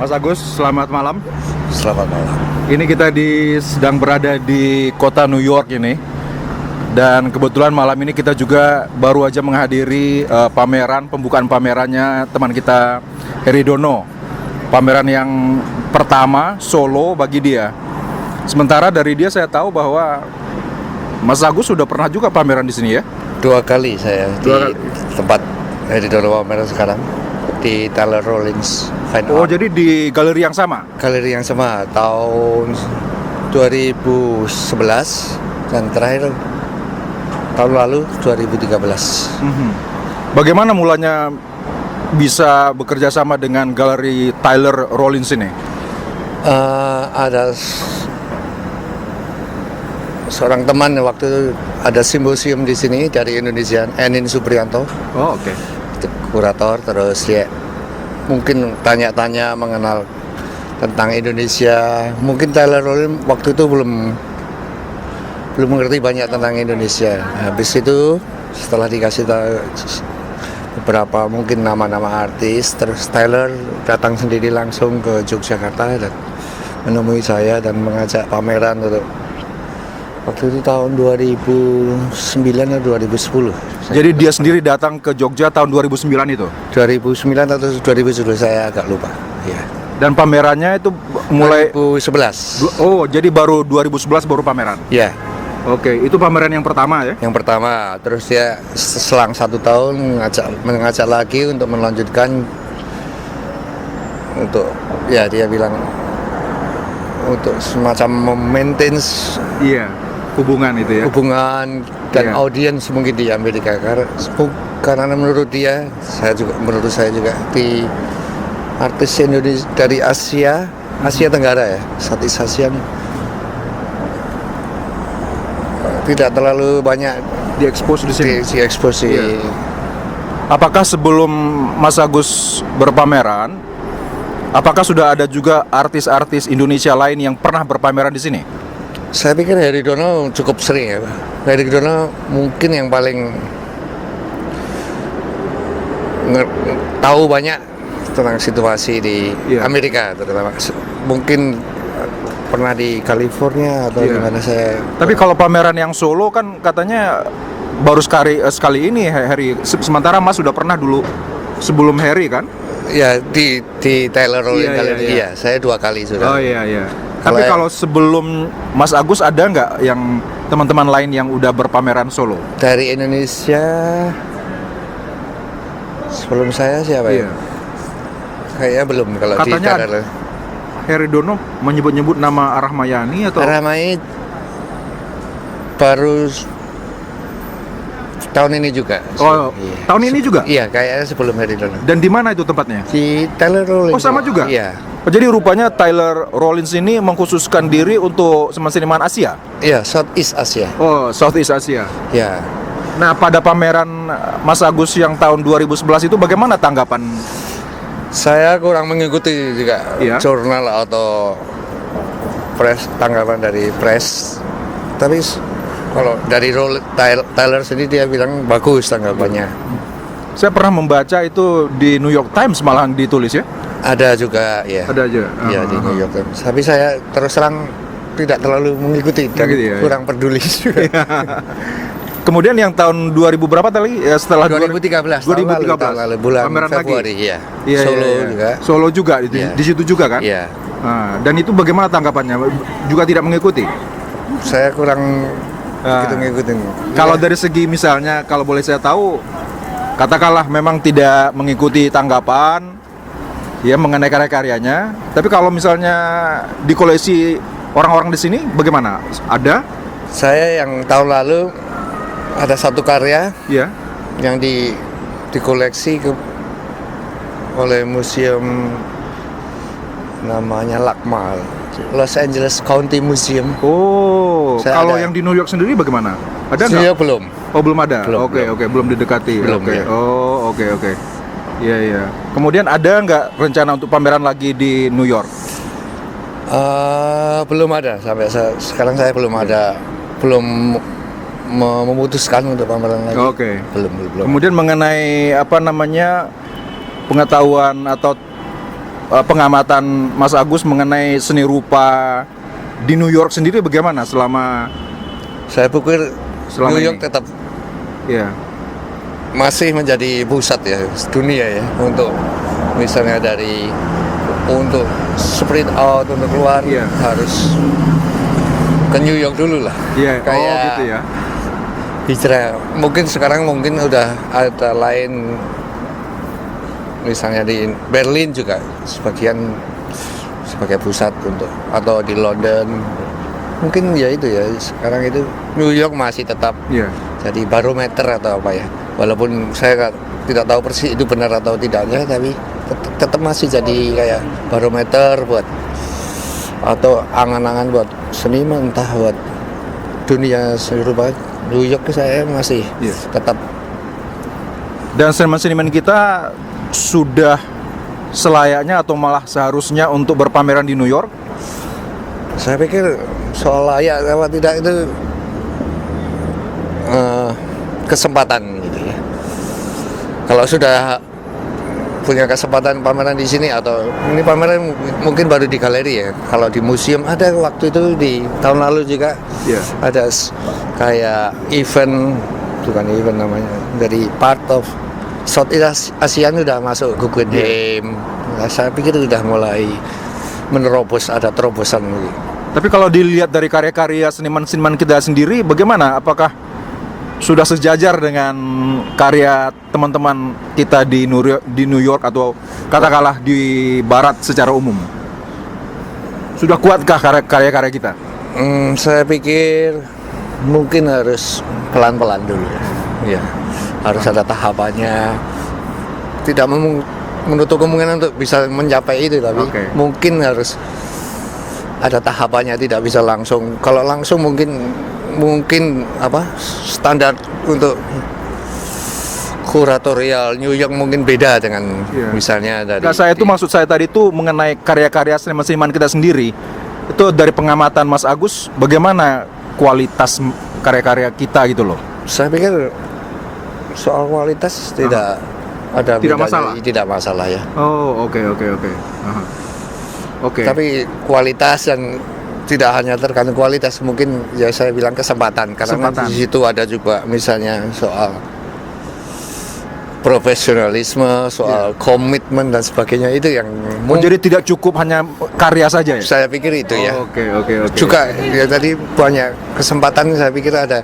Mas Agus, selamat malam. Selamat malam. Ini kita sedang berada di kota New York ini. Dan kebetulan malam ini kita juga baru aja menghadiri pembukaan pamerannya teman kita Heri Dono. Pameran yang pertama solo bagi dia. Sementara dari dia saya tahu bahwa Mas Agus sudah pernah juga pameran di sini ya? 2 kali saya di tempat Heri Dono pameran sekarang di Taylor Rollins Fine Oh, Art. jadi di galeri yang sama? Galeri yang sama tahun 2011 dan terakhir tahun lalu 2013. Bagaimana mulanya bisa bekerja sama dengan galeri Taylor Rollins ini? Ada seorang teman waktu itu ada simposium di sini dari Indonesia, Enin Supriyanto, Oh, oke. kurator, terus ya mungkin tanya-tanya mengenal tentang Indonesia. Mungkin Taylor Rollins waktu itu belum mengerti banyak tentang Indonesia. Habis itu setelah dikasih tahu beberapa mungkin nama-nama artis, terus Taylor datang sendiri langsung ke Yogyakarta dan menemui saya dan mengajak pameran untuk waktu itu tahun 2009 atau 2010. Jadi dia sendiri datang ke Jogja tahun 2009 itu? 2009 atau 2010 saya agak lupa. Ya. Dan pamerannya itu mulai 2011. Oh, jadi baru 2011 baru pameran. Ya, Oke, itu pameran yang pertama ya? yang pertama. Terus dia selang 1 tahun mengajak lagi untuk melanjutkan untuk ya dia bilang untuk semacam memaintain Iya, hubungan itu ya. hubungan dan Iya. audiens mungkin di Amerika karena menurut menurut saya juga di artis Indonesia dari Asia Tenggara ya, Southeast Asian tidak terlalu banyak Diekspos di sini. diekspos. Iya. Apakah sebelum Mas Agus berpameran, apakah sudah ada juga artis-artis Indonesia lain yang pernah berpameran di sini? Saya pikir Heri Dono cukup sering ya, Pak. Heri Dono mungkin yang paling tahu banyak tentang situasi di Iya. Amerika terutama. Mungkin pernah di California atau Iya. di mana saya. Tapi kalau pameran yang solo kan katanya baru sekali ini Harry. Sementara Mas sudah pernah dulu sebelum Harry kan? Ya di Taylor Rollins Iya, Gallery. iya. Iya, saya 2 kali sudah. Oh iya. Kalau Tapi kalau sebelum Mas Agus ada nggak yang teman-teman lain yang udah berpameran solo? Dari Indonesia sebelum saya siapa ya? Iya. Kayaknya belum kalau Katanya di Taylor. Heri Dono menyebut-nyebut nama Rahmayani atau? Ramai baru tahun ini juga. Oh, Iya. tahun ini juga? Iya, kayaknya sebelum Heri Dono. Dan di mana itu tempatnya? Di Taylor Rollins. Oh, sama juga? Iya. Jadi rupanya Taylor Rollins ini mengkhususkan diri untuk seniman Asia. Iya, Southeast Asia. Oh, Southeast Asia. Ya. Nah, pada pameran Mas Agus yang tahun 2011 itu bagaimana tanggapan? Saya kurang mengikuti juga Iya. jurnal atau tanggapan dari press. Tapi kalau dari Taylor sendiri dia bilang bagus tanggapannya. Saya pernah membaca itu di New York Times malahan ditulis ya. Ada juga ya. Ada aja. Iya di New York Times. Tapi saya terus terang tidak terlalu mengikuti dan Gitu ya, kurang peduli juga. Kemudian yang tahun 2000 berapa tadi? Ya, setelah 2013. 2013. Tahun lalu bulan Pameran Februari. lagi. Iya. Iya, Solo iya. juga. Solo juga Iya. di situ juga kan? Iya. Nah, dan itu bagaimana tanggapannya? Juga tidak mengikuti. Saya kurang Ah. begitu ngikutin. Kalau dari segi misalnya, kalau boleh saya tahu, katakanlah memang tidak mengikuti tanggapan, ya mengenai karya-karyanya. Tapi kalau misalnya di koleksi orang-orang di sini, bagaimana? Ada? Saya yang tahun lalu ada satu karya Ya. yang dikoleksi oleh museum namanya LACMA, Los Angeles County Museum. Oh, Saya kalau ada. yang di New York sendiri bagaimana? Ada nggak? Saya belum. Oh, belum ada. Belum, Oke, belum. belum didekati. Belum, Oke. ya. Oh, oke. Iya. Kemudian ada nggak rencana untuk pameran lagi di New York? Belum ada sampai sekarang saya belum memutuskan untuk pameran lagi. pengamatan Mas Agus mengenai seni rupa di New York sendiri bagaimana selama Saya pikir Selama New York ini. tetap ya? masih menjadi pusat ya dunia ya, untuk misalnya untuk spread out, untuk keluar Iya. harus ke New York dulu lah. Iya, Kayak gitu ya. hijrah. Mungkin sekarang udah ada lain, misalnya di Berlin juga sebagian sebagai pusat untuk, atau di London. Mungkin ya itu ya, sekarang itu New York masih tetap Iya. jadi barometer atau apa ya. Walaupun saya tidak tahu persis itu benar atau tidaknya, tapi tetap masih jadi kayak barometer buat, atau angan-angan buat seniman, entah buat dunia seni rupa. New York saya masih Iya. tetap. Dan seniman-seniman kita sudah selayaknya atau malah seharusnya untuk berpameran di New York? Saya pikir soal layak apa tidak itu kesempatan gitu ya. Kalau sudah punya kesempatan pameran di sini, atau ini pameran mungkin baru di galeri ya. Kalau di museum ada, waktu itu di tahun lalu juga Iya. ada kayak event, bukan event namanya, dari part of Southeast Asia udah masuk Guggenheim. Nah, saya pikir sudah mulai menerobos, ada terobosan gitu. Tapi kalau dilihat dari karya-karya seniman-seniman kita sendiri, bagaimana? Apakah sudah sejajar dengan karya teman-teman kita di New York atau katakanlah di Barat secara umum? Sudah kuatkah karya-karya kita? Saya pikir mungkin harus pelan-pelan dulu ya. Harus ada tahapannya. Tidak menutup kemungkinan untuk bisa mencapai itu, tapi Oke. mungkin harus ada tahapannya, tidak bisa langsung. Kalau langsung mungkin apa, standar untuk kuratorial New York mungkin beda dengan Iya. misalnya dari Nggak, maksud saya tadi itu mengenai karya-karya seniman-seniman kita sendiri. Itu dari pengamatan Mas Agus, bagaimana kualitas karya-karya kita gitu loh? Saya pikir soal kualitas tidak ada Tidak bedanya, masalah? tidak masalah ya. Oh, oke. Aha. Oke. Tapi kualitas, dan tidak hanya tergantung kualitas, mungkin ya saya bilang kesempatan, karena Kesempatan. di situ ada juga misalnya soal profesionalisme, soal komitmen dan sebagainya, itu yang Jadi tidak cukup hanya karya saja ya? saya pikir itu ya. Oke. Juga ya tadi banyak kesempatan, saya pikir ada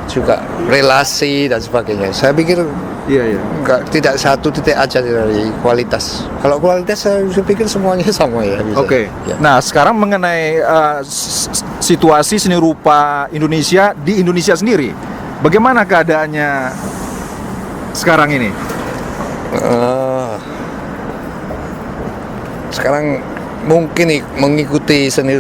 juga relasi dan sebagainya. Saya pikir Iya. tidak satu titik aja dari kualitas. Kalau kualitas saya pikir semuanya sama ya. Bisa. Oke. Ya. Nah, sekarang mengenai situasi seni rupa Indonesia di Indonesia sendiri, bagaimana keadaannya sekarang ini? Sekarang mungkin mengikuti seni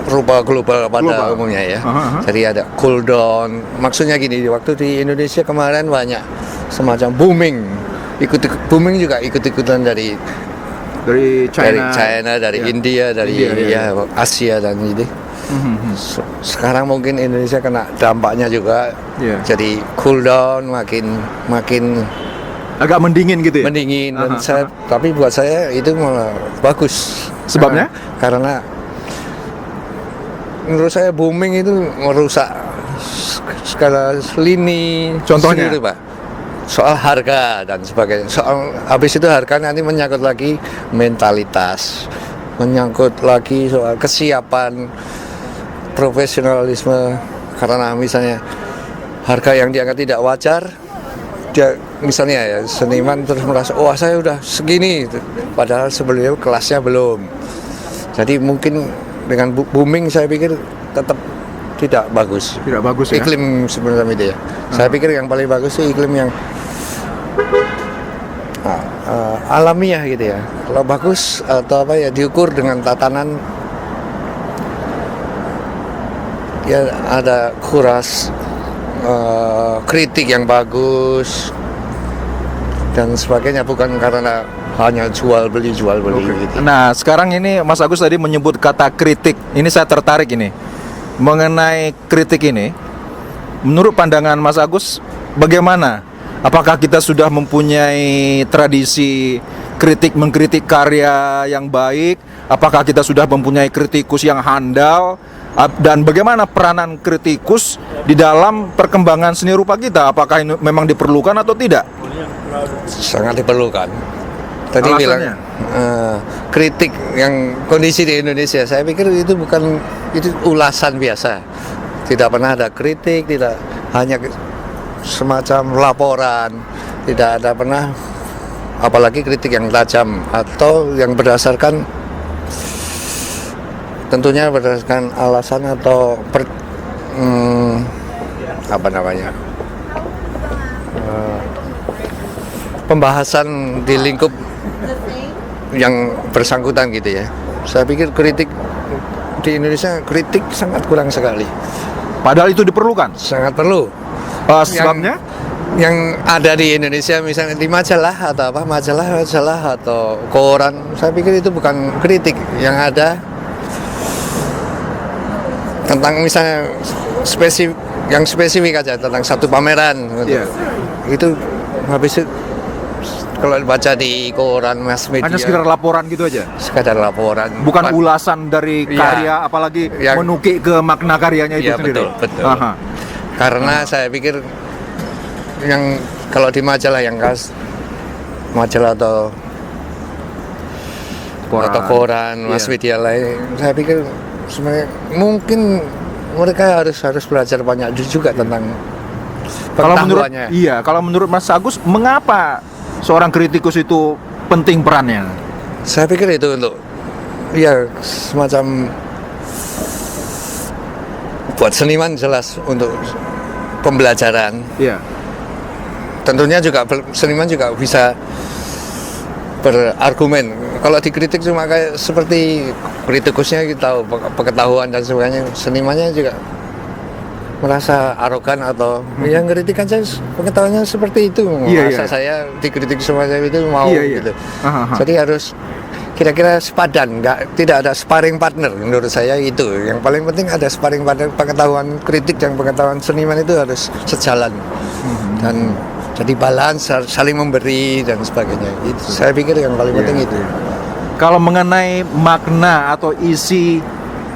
rupa global pada Global. umumnya ya. Aha. Jadi ada cool down. Maksudnya gini, waktu di Indonesia kemarin banyak semacam booming. Booming juga ikut-ikutan dari China, dari Ya. India, dari India, ya, Asia dan ini. Mhm. Sekarang mungkin Indonesia kena dampaknya juga. Iya. Jadi cool down, makin Agak mendingin gitu ya? mendingin. Dan Aha. tapi buat saya itu malah bagus. Sebabnya? Karena menurut saya booming itu merusak skala lini. Contohnya? sendiri, Pak. Soal harga dan sebagainya. Soal habis itu harga nanti menyangkut lagi mentalitas, menyangkut lagi soal kesiapan, profesionalisme. Karena misalnya harga yang dianggap tidak wajar, dia misalnya ya seniman terus merasa, wah saya udah segini, padahal sebelumnya kelasnya belum. Jadi mungkin dengan booming saya pikir tetap tidak bagus. Tidak bagus ya? Iklim sebenarnya itu ya. Saya pikir yang paling bagus sih iklim yang alamiah gitu ya. Kalau bagus atau apa ya, diukur dengan tatanan ya, ada kuras, kritik yang bagus dan sebagainya, bukan karena hanya jual beli gitu. Nah, sekarang ini Mas Agus tadi menyebut kata kritik. Ini saya tertarik ini. Mengenai kritik ini, menurut pandangan Mas Agus, bagaimana? Apakah kita sudah mempunyai tradisi kritik mengkritik karya yang baik? Apakah kita sudah mempunyai kritikus yang handal? Dan bagaimana peranan kritikus di dalam perkembangan seni rupa kita? Apakah ini memang diperlukan atau tidak? Sangat diperlukan. Tadi Alasannya? bilang kritik yang kondisi di Indonesia, saya pikir itu bukan, itu ulasan biasa. Tidak pernah ada kritik, tidak hanya semacam laporan, tidak ada pernah apalagi kritik yang tajam atau yang berdasarkan tentunya berdasarkan alasan atau pembahasan di lingkup yang bersangkutan gitu ya. Saya pikir kritik di Indonesia, kritik sangat kurang sekali. Padahal itu diperlukan. Sangat perlu. Sebabnya? Yang ada di Indonesia misalnya di majalah atau apa, majalah atau koran, saya pikir itu bukan kritik. Yang ada tentang misalnya spesifik aja tentang satu pameran gitu. Yeah. Itu habis itu kalau dibaca di koran, mass media, Hanya sekedar laporan gitu aja. sekadar laporan, Bukan ulasan dari karya, apalagi menukik ke makna karyanya itu ya, sendiri. betul. Aha. Karena saya pikir yang kalau di majalah yang majalah atau koran, mass media lain, saya pikir sebenarnya mungkin mereka harus belajar banyak juga tentang pengetahuannya. Kalau menurut Mas Agus, mengapa seorang kritikus itu penting perannya? Saya pikir itu untuk semacam buat seniman jelas untuk pembelajaran. Iya. Tentunya juga seniman juga bisa berargumen. Kalau dikritik cuma kayak seperti kritikusnya kita tahu pengetahuan dan sebagainya, senimannya juga merasa arogan atau yang kritik aja pengetahuannya seperti itu. Masa saya dikritik semuanya itu mau gitu. Jadi harus kira-kira sepadan, tidak ada sparring partner menurut saya itu. Yang paling penting ada sparring partner, pengetahuan kritik dan pengetahuan seniman itu harus sejalan. Dan jadi balance, saling memberi dan sebagainya. Itu saya pikir yang paling penting itu. Kalau mengenai makna atau isi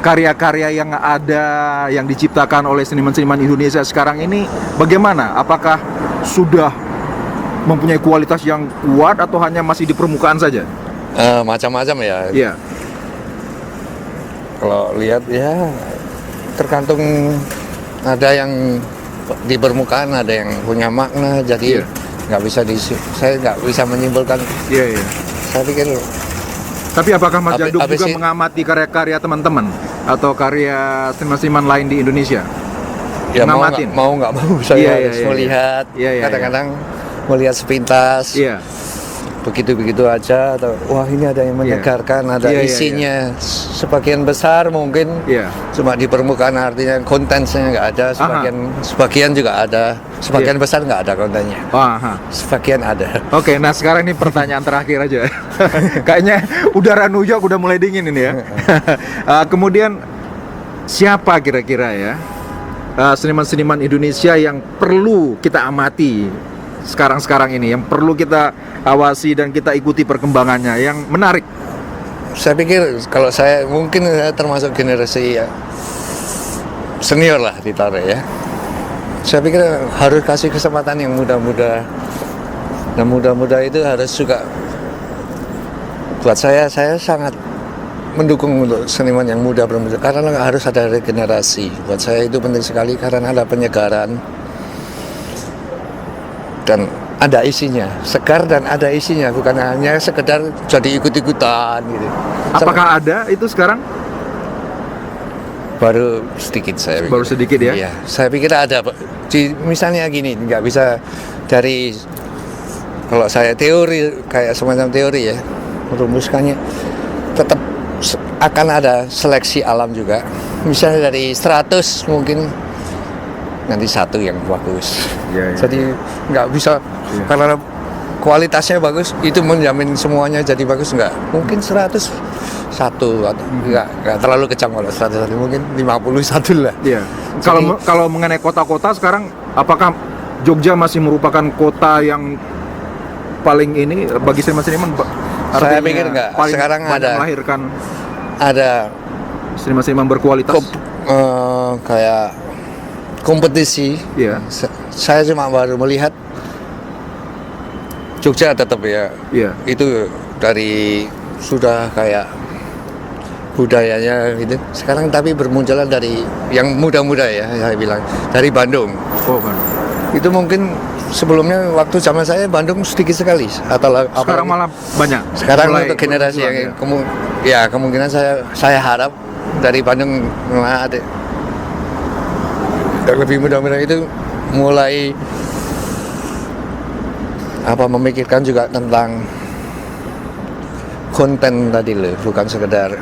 karya-karya yang ada yang diciptakan oleh seniman-seniman Indonesia sekarang ini bagaimana? Apakah sudah mempunyai kualitas yang kuat atau hanya masih di permukaan saja? Macam-macam ya. Iya. Kalau lihat ya tergantung, ada yang di permukaan, ada yang punya makna, jadi nggak bisa saya nggak bisa menyimpulkan. Iya. Saya pikir. Tapi apakah Mas Jaduk juga mengamati karya-karya teman-teman atau karya seniman-seniman lain di Indonesia? Ya mau nggak mau saya harus melihat. Kadang-kadang melihat sepintas. Iya. Begitu aja atau wah ini ada yang menyegarkan, ada isinya. Sebagian besar mungkin cuma di permukaan, artinya kontennya nggak ada. Sebagian juga ada, sebagian besar nggak ada kontennya. Sebagian ada. Oke, nah sekarang ini pertanyaan terakhir aja. Kayaknya udara New York udah mulai dingin ini ya. Kemudian siapa kira-kira ya seniman-seniman Indonesia yang perlu kita amati sekarang ini, yang perlu kita awasi dan kita ikuti perkembangannya yang menarik? Saya pikir kalau saya mungkin saya termasuk generasi senior lah ditarik ya. Saya pikir harus kasih kesempatan yang muda-muda. Dan muda-muda itu harus juga, buat saya sangat mendukung untuk seniman yang muda bermuda, karena harus ada regenerasi. Buat saya itu penting sekali karena ada penyegaran dan ada isinya, segar dan ada isinya, bukan hanya sekedar jadi ikut-ikutan gitu. Apakah ada itu sekarang? Baru sedikit saya pikir. Baru sedikit ya? Iya, saya pikir ada. Misalnya gini, nggak bisa dari, kalau saya teori, kayak semacam teori ya, merumuskannya, tetap akan ada seleksi alam juga. Misalnya dari 100 mungkin nanti satu yang bagus. Jadi nggak bisa karena kualitasnya bagus itu menjamin semuanya jadi bagus, nggak. Mungkin 100 satu atau nggak terlalu kecam kalau 100, mungkin 51 lah. Iya. Kalau mengenai kota-kota sekarang, apakah Jogja masih merupakan kota yang paling ini bagi seniman-seniman Saya Artinya pikir enggak. paling Sekarang banyak ada melahirkan seniman-seniman berkualitas. kayak kompetisi. Iya. Saya cuma baru melihat Jogja tetap ya. Iya. Itu dari sudah kayak budayanya gitu. Sekarang tapi bermunculan dari yang muda-muda ya, saya bilang dari Bandung. Oh, kan. Itu mungkin sebelumnya waktu zaman saya Bandung sedikit sekali atau Sekarang malah banyak. sekarang Mulai untuk generasi bermunculan, yang kemungkinan saya harap dari Bandung ada yang lebih muda-muda itu mulai memikirkan juga tentang konten tadi loh, bukan sekedar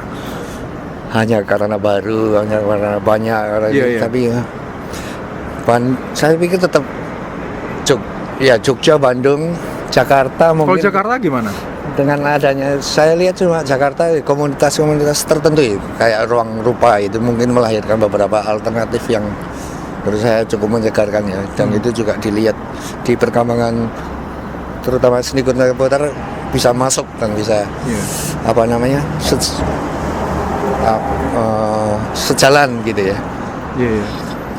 hanya karena baru, hanya karena banyak, tapi saya pikir tetap Jogja, Bandung, Jakarta mungkin. Kalau Jakarta gimana? Dengan adanya, saya lihat cuma Jakarta komunitas-komunitas tertentu ya, kayak Ruang Rupa itu mungkin melahirkan beberapa alternatif yang menurut saya cukup menyegarkan ya, dan itu juga dilihat di perkembangan terutama seni kontemporer bisa masuk dan bisa sejalan gitu ya.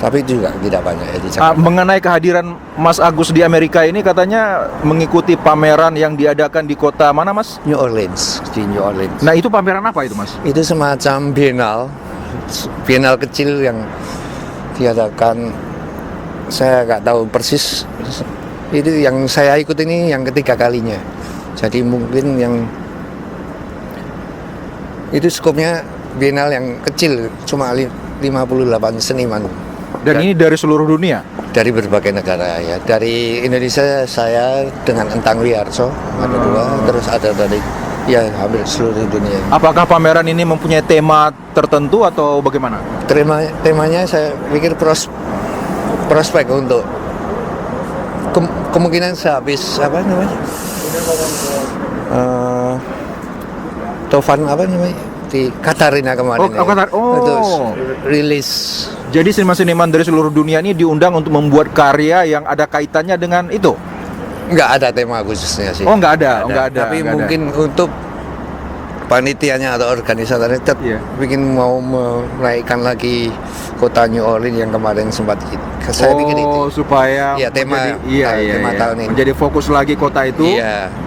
Tapi juga tidak banyak ya di Jakarta. Mengenai kehadiran Mas Agus di Amerika ini katanya mengikuti pameran yang diadakan di kota mana, Mas? New Orleans, di New Orleans. Nah, itu pameran apa itu, Mas? Itu semacam bienal kecil yang diadakan, saya nggak tahu persis. Itu yang saya ikut ini yang ketiga kalinya. Jadi mungkin yang itu skopnya bienal yang kecil, cuma 58 seniman. Dan ini dari seluruh dunia? Dari berbagai negara ya. Dari Indonesia saya dengan Entang Wiarso ada dua, terus ada dari hampir seluruh dunia. Apakah pameran ini mempunyai tema tertentu atau bagaimana? Temanya saya pikir prospek untuk kemungkinan sehabis Tovan di Katarina kemarin. Itu rilis. Jadi seniman-seniman dari seluruh dunia ini diundang untuk membuat karya yang ada kaitannya dengan itu? Nggak ada tema khususnya sih. Oh, nggak ada. Tapi mungkin untuk panitianya atau organisatornya bikin mau menaikkan lagi kota New Orleans yang kemarin sempat saya pikir itu supaya tema tahun ini menjadi fokus lagi kota itu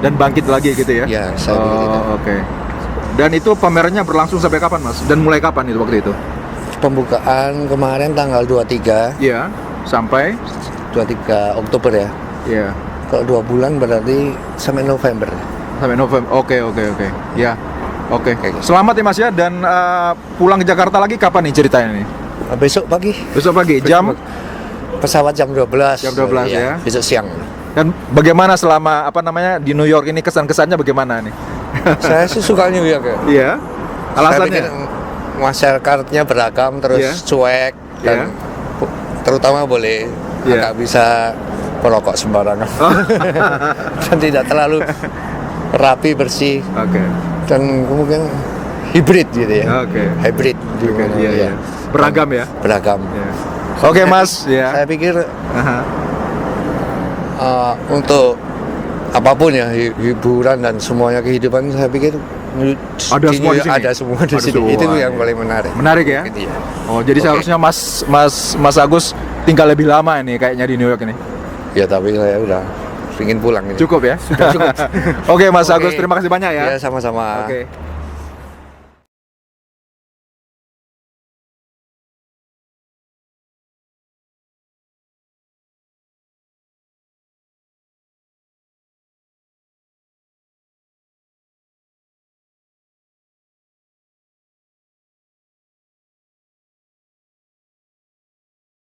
dan bangkit lagi gitu ya. Iya, saya pikir itu. Oke. Dan itu pamerannya berlangsung sampai kapan, Mas? Dan mulai kapan itu waktu itu? Pembukaan kemarin tanggal 23. Iya, sampai 23 Oktober ya. Iya. Kalau 2 bulan berarti sampai November. Sampai November. Oke. Ya. Oke. Selamat ya, Mas ya, dan pulang ke Jakarta lagi kapan nih ceritanya nih? Besok pagi. Jam pesawat jam 12. Jam 12 ya. Besok siang. Dan bagaimana selama di New York ini, kesan-kesannya bagaimana nih? Saya sih suka New York ya. Iya. Alasannya? Masyarakatnya beragam, terus cuek dan terutama boleh agak bisa merokok sembarangan dan tidak terlalu rapi, bersih. Dan kemudian hibrid gitu ya. Hibrid beragam ya. Beragam. Oke, Mas. Saya pikir untuk apapun ya, hiburan dan semuanya kehidupan, saya pikir ada semua di sini. Ada semua di sini. Itu yang paling menarik. Menarik ya? Gitu ya. Oh, jadi seharusnya Mas Agus tinggal lebih lama ini kayaknya di New York ini. Ya, tapi saya udah ingin pulang ini. Cukup ya? Cukup. Oke, Mas Agus, terima kasih banyak ya. Ya, sama-sama. Oke.